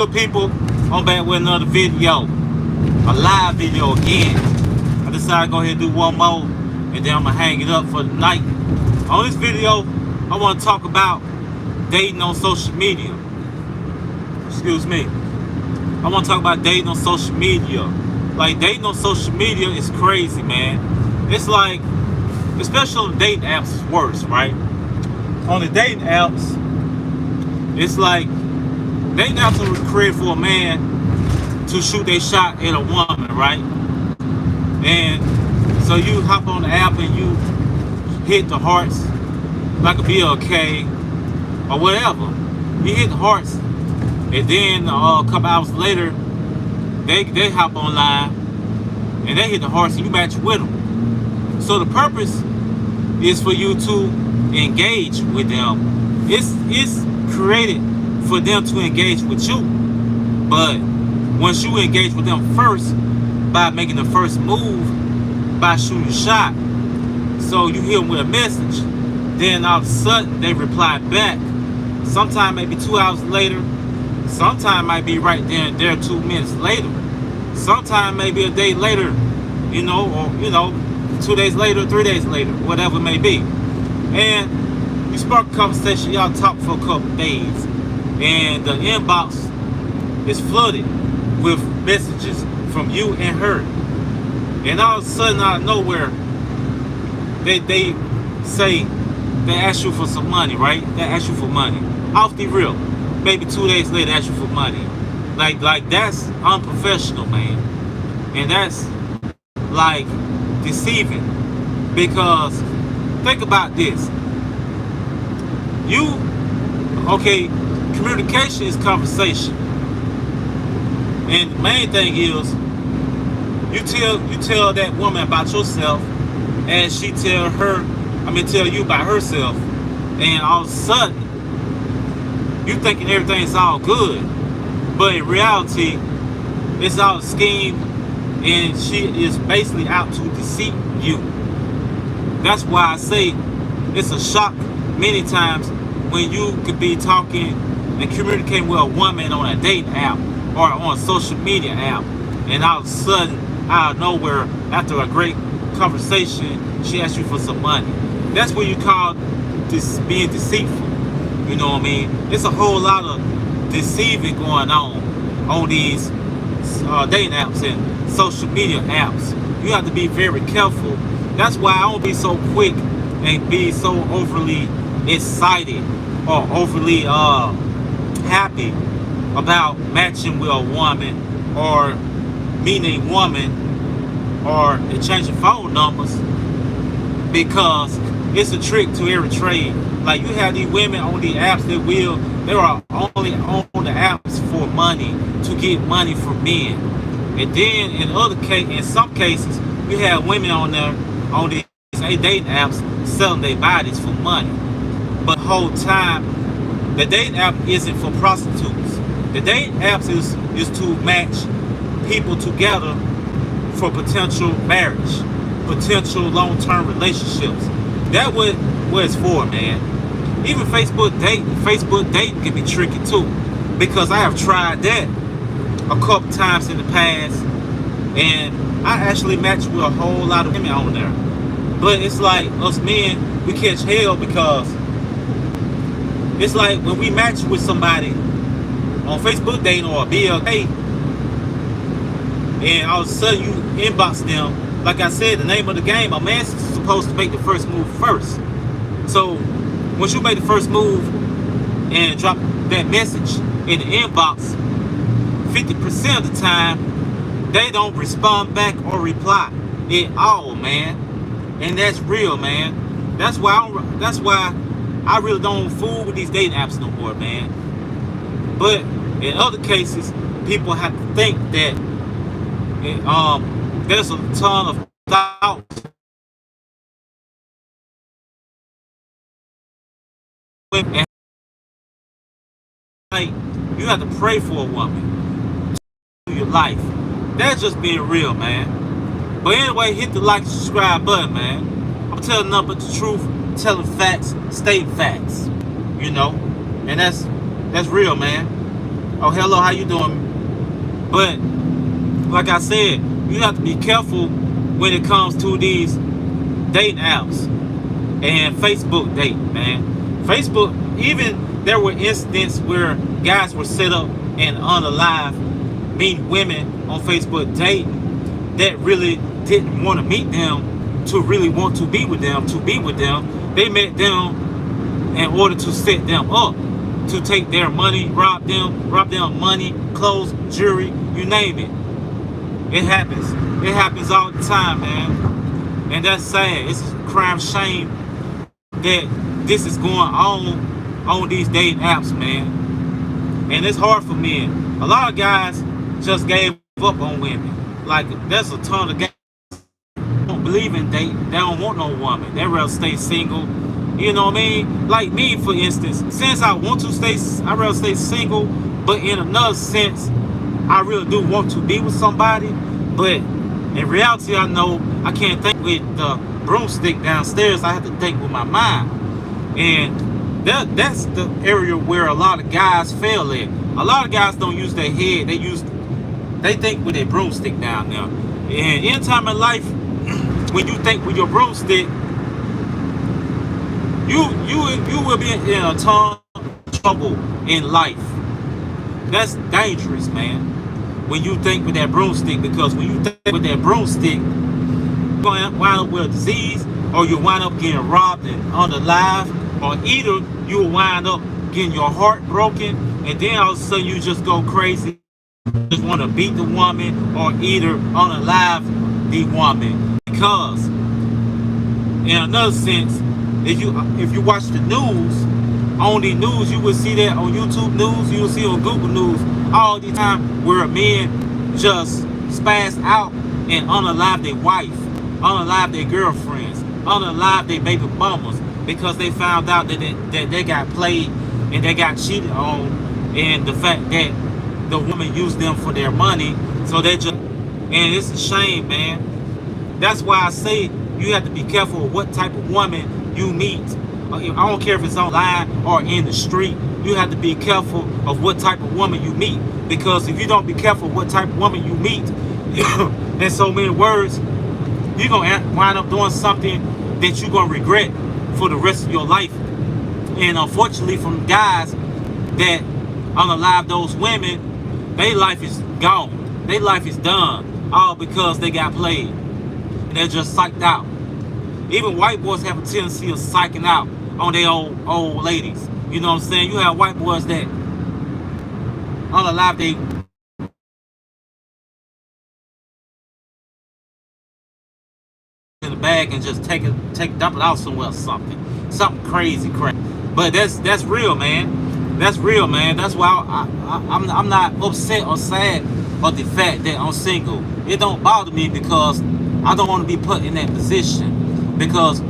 Good people, I'm back with another video, a live video again. I decided to go ahead and do one more, and then I'm gonna hang it up for the night. On this video, I want to talk about dating on social media. Excuse me. I want to talk about dating on social media. Like, dating on social media is crazy, man. It's like, especially on the dating apps, it's worse, right? On the dating apps, it's like dating apps are created for a man to shoot their shot at a woman, right? And so you hop on the app and you hit the hearts like a BLK or whatever. You hit the hearts, and then a couple hours later, they hop online and they hit the hearts and you match with them. So the purpose is for you to engage with them. It's created for them to engage with you. But once you engage with them first by making the first move, by shooting a shot, so you hit them with a message, then all of a sudden they reply back. Sometime maybe 2 hours later, sometime might be right there and there 2 minutes later, sometime maybe a day later, or 2 days later, 3 days later, whatever it may be. And you spark a conversation, y'all talk for a couple days, and the inbox is flooded with messages from you and her. And all of a sudden, out of nowhere, they say, they ask you for some money, right? They ask you for money. Off the real. Maybe 2 days later, ask you for money. Like that's unprofessional, man. And that's like deceiving. Because think about this. Communication is conversation. And the main thing is you tell that woman about yourself, and she tell you about herself, and all of a sudden you thinking everything's all good, but in reality it's all a scheme, and she is basically out to deceive you. That's why I say it's a shock many times when you could be talking and communicating with a woman on a dating app or on a social media app, and all of a sudden, out of nowhere, after a great conversation, she asks you for some money. That's what you call this being deceitful. You know what I mean? It's a whole lot of deceiving going on these dating apps and social media apps. You have to be very careful. That's why I don't be so quick and be so overly excited or overly happy about matching with a woman or meeting a woman or exchanging phone numbers, because it's a trick to every trade. Like, you have these women on the apps they are only on the apps for money, to get money from men. And then in some cases, you have women on there on these dating apps selling their bodies for money. But the whole time, the dating app isn't for prostitutes. The dating apps is to match people together for potential marriage, potential long-term relationships. That's what it's for, man. Even Facebook dating can be tricky too, because I have tried that a couple times in the past, and I actually matched with a whole lot of women on there. But it's like us men, we catch hell, because it's like when we match with somebody on Facebook dating or a BLK, and all of a sudden you inbox them. Like I said, the name of the game, a man's supposed to make the first move first. So once you make the first move and drop that message in the inbox, 50% of the time they don't respond back or reply at all, man. And that's real, man. That's why I really don't fool with these dating apps no more, man. But in other cases, people have to think that there's a ton of thoughts. And like, you have to pray for a woman to your life. That's just being real, man. But anyway, hit the like and subscribe button, man. I'm telling nothing but the truth, telling facts, stating facts. And that's real, man. Oh, hello, how you doing? But like I said, you have to be careful when it comes to these dating apps and Facebook date, man. Facebook, even there were incidents where guys were set up and unalive meet women on Facebook dating that really didn't want to meet them to really want to be with them, to be with them. They met them in order to set them up, to take their money, rob them money, clothes, jewelry, you name it. It happens. It happens all the time, man. And that's sad. It's a crime shame that this is going on these dating apps, man. And it's hard for men. A lot of guys just gave up on women. Like, there's a ton of guys who don't believe in dating. They don't want no woman. They rather stay single. You know what I mean? Like me, for instance, since I want to stay, I rather stay single. But in another sense, I really do want to be with somebody. But in reality, I know I can't think with the broomstick downstairs. I have to think with my mind. And that's the area where a lot of guys fail at. A lot of guys don't use their head. They think with their broomstick down there. And any time in life, when you think with your broomstick, you will be in a ton of trouble in life. That's dangerous, man. When you think with that broomstick, because when you think with that broomstick, you're going to wind up with a disease, or you wind up getting robbed and unalive, or either you will wind up getting your heart broken, and then all of a sudden you just go crazy, just want to beat the woman, or either unalive the woman. Because in another sense, if you watch the news, on the news, you will see that on YouTube News, you will see on Google News all the time where men just spaz out and unalive their wife, unalive their girlfriends, unalive their baby mamas, because they found out that they got played and they got cheated on, and the fact that the woman used them for their money. So they just, and it's a shame, man. That's why I say you have to be careful of what type of woman you meet. I don't care if it's online or in the street. You have to be careful of what type of woman you meet. Because if you don't be careful of what type of woman you meet, in so many words, you're going to wind up doing something that you're going to regret for the rest of your life. And unfortunately, from guys that unalive those women, their life is gone. Their life is done. All because they got played. And they're just psyched out. Even white boys have a tendency of psyching out on their old ladies. You know what I'm saying? You have white boys that unalive they in the bag and just dump it out somewhere or something crazy. But that's real, man. That's real, man. That's why I'm not upset or sad of the fact that I'm single. It don't bother me because I don't want to be put in that position. Because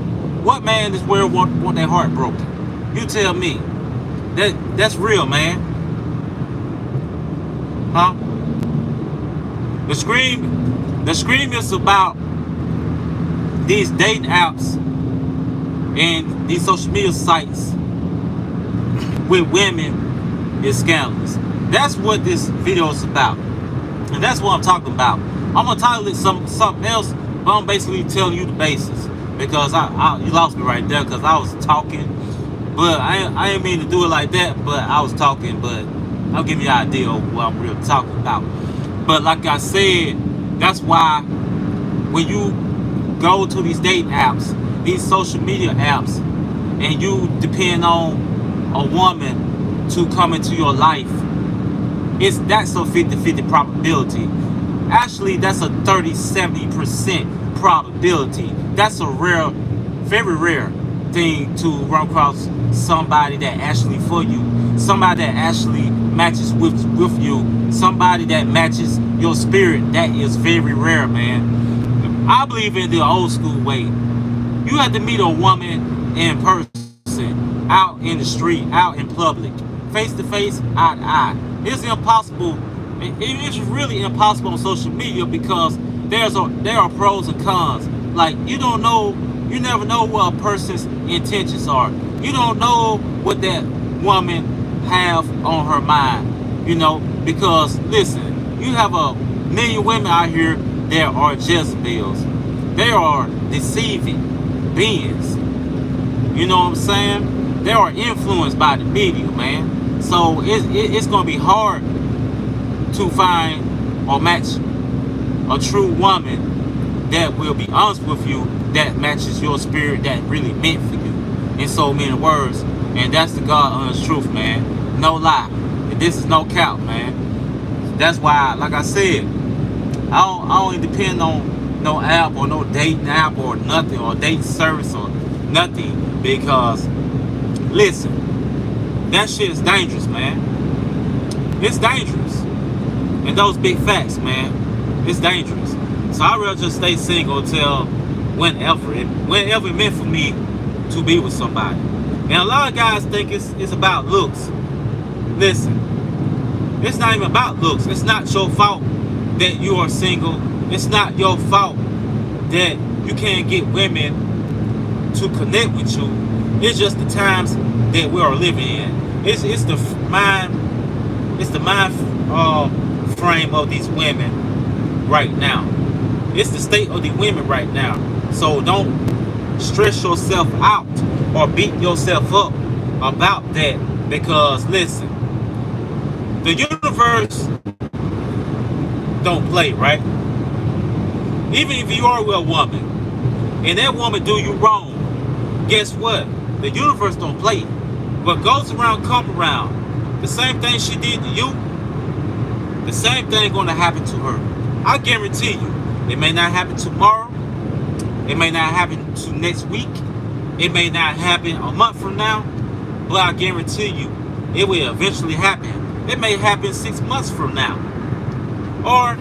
what man in this world want their heart broken? You tell me. That's real, man. Huh? The scream is about these dating apps and these social media sites with women is scandalous. That's what this video is about. And that's what I'm talking about. I'm gonna title it something else, but I'm basically telling you the basics. Because you lost me right there, because I was talking, but I didn't mean to do it like that, but I was talking, but I'll give you an idea of what I'm really talking about. But like I said, that's why when you go to these dating apps, these social media apps, and you depend on a woman to come into your life, that's a 50-50 probability. Actually, that's a 30-70% probability. That's a rare, very rare thing to run across somebody that actually for you, somebody that actually matches with you, somebody that matches your spirit. That is very rare, man. I believe in the old school way. You have to meet a woman in person, out in the street, out in public, face to face, eye to eye. It's impossible. It's really impossible on social media because there are pros and cons. Like, you never know what a person's intentions are. You don't know what that woman have on her mind. You know, because listen, you have a million women out here that are Jezebels. They are deceiving beings. You know what I'm saying? They are influenced by the media, man. So it's going to be hard to find or match a true woman that will be honest with you, that matches your spirit, that really meant for you, in so many words. And that's the God honest truth, man. No lie. This is no cap, man. That's why, like I said, I don't even depend on no app or no dating app or nothing, or dating service or nothing, because listen, that shit is dangerous, man. It's dangerous. And those big facts, man, it's dangerous. So I'd rather just stay single until whenever it meant for me to be with somebody. And a lot of guys think it's about looks. Listen, it's not even about looks. It's not your fault that you are single. It's not your fault that you can't get women to connect with you. It's just the times that we are living in. It's the mind frame of these women right now. It's the state of the women right now. So don't stress yourself out or beat yourself up about that, because listen, the universe don't play, right? Even if you are with a woman and that woman do you wrong, guess what? The universe don't play. What goes around come around. The same thing she did to you, the same thing gonna happen to her. I guarantee you. It may not happen tomorrow. It may not happen to next week. It may not happen a month from now. But I guarantee you, it will eventually happen. It may happen 6 months from now. Or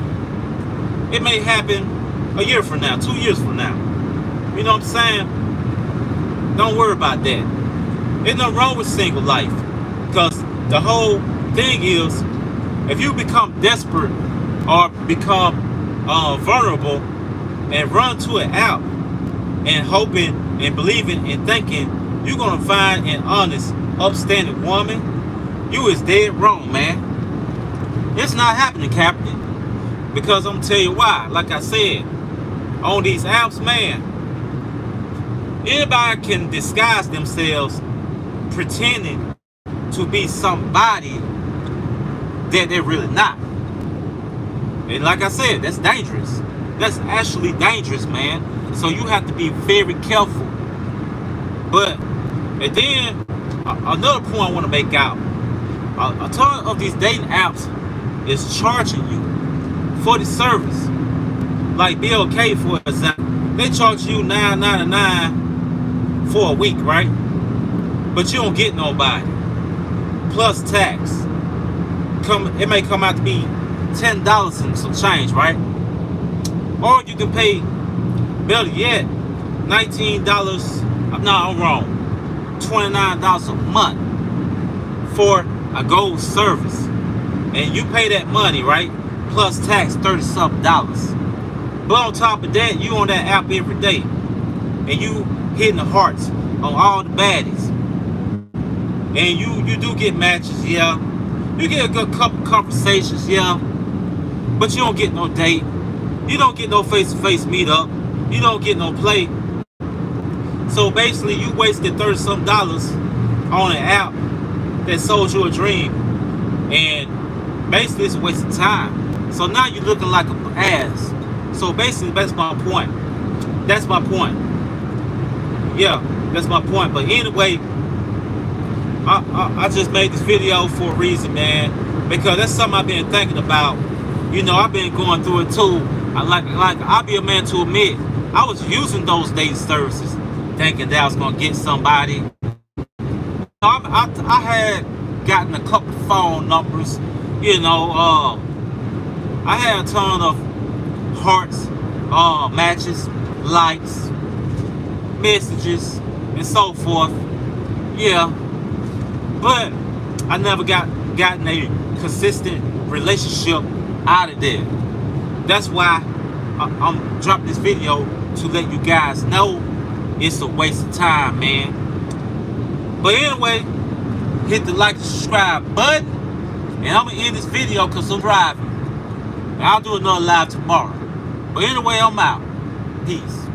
it may happen a year from now, 2 years from now. You know what I'm saying? Don't worry about that. There's nothing wrong with single life. Because the whole thing is, if you become desperate or become vulnerable and run to an app and hoping and believing and thinking you're gonna find an honest, upstanding woman, you is dead wrong, man. It's not happening, Captain. Because I'm gonna tell you why. Like I said, on these apps, man, anybody can disguise themselves pretending to be somebody that they're really not. And like I said, that's dangerous. That's actually dangerous, man. So you have to be very careful. But, and then, another point I want to make out. A ton of these dating apps is charging you for the service. Like BLK, for example. They charge you $9.99 for a week, right? But you don't get nobody. Plus tax. It may come out to be $10 and some change, right? Or you can pay, better yet, $19. I'm wrong. $29 a month for a gold service, and you pay that money, right? Plus tax, $30-something. But on top of that, you on that app every day, and you hitting the hearts on all the baddies, and you do get matches, yeah. You get a good couple conversations, yeah. But you don't get no date. You don't get no face-to-face meetup. You don't get no play. So basically, you wasted $30-something on an app that sold you a dream, and basically it's a waste of time. So now you're looking like an ass. So basically, that's my point. That's my point. Yeah, that's my point. But anyway, I just made this video for a reason, man, because that's something I've been thinking about. You know, I've been going through it too. I'll be a man to admit, I was using those dating services, thinking that I was gonna get somebody. I had gotten a couple phone numbers. You know, I had a ton of hearts, matches, likes, messages, and so forth. Yeah. But I never gotten a consistent relationship out of there. That's why I'm dropping this video, to let you guys know it's a waste of time, man. But anyway, hit the like and subscribe button. And I'm gonna end this video because I'm driving. And I'll do another live tomorrow. But anyway, I'm out. Peace.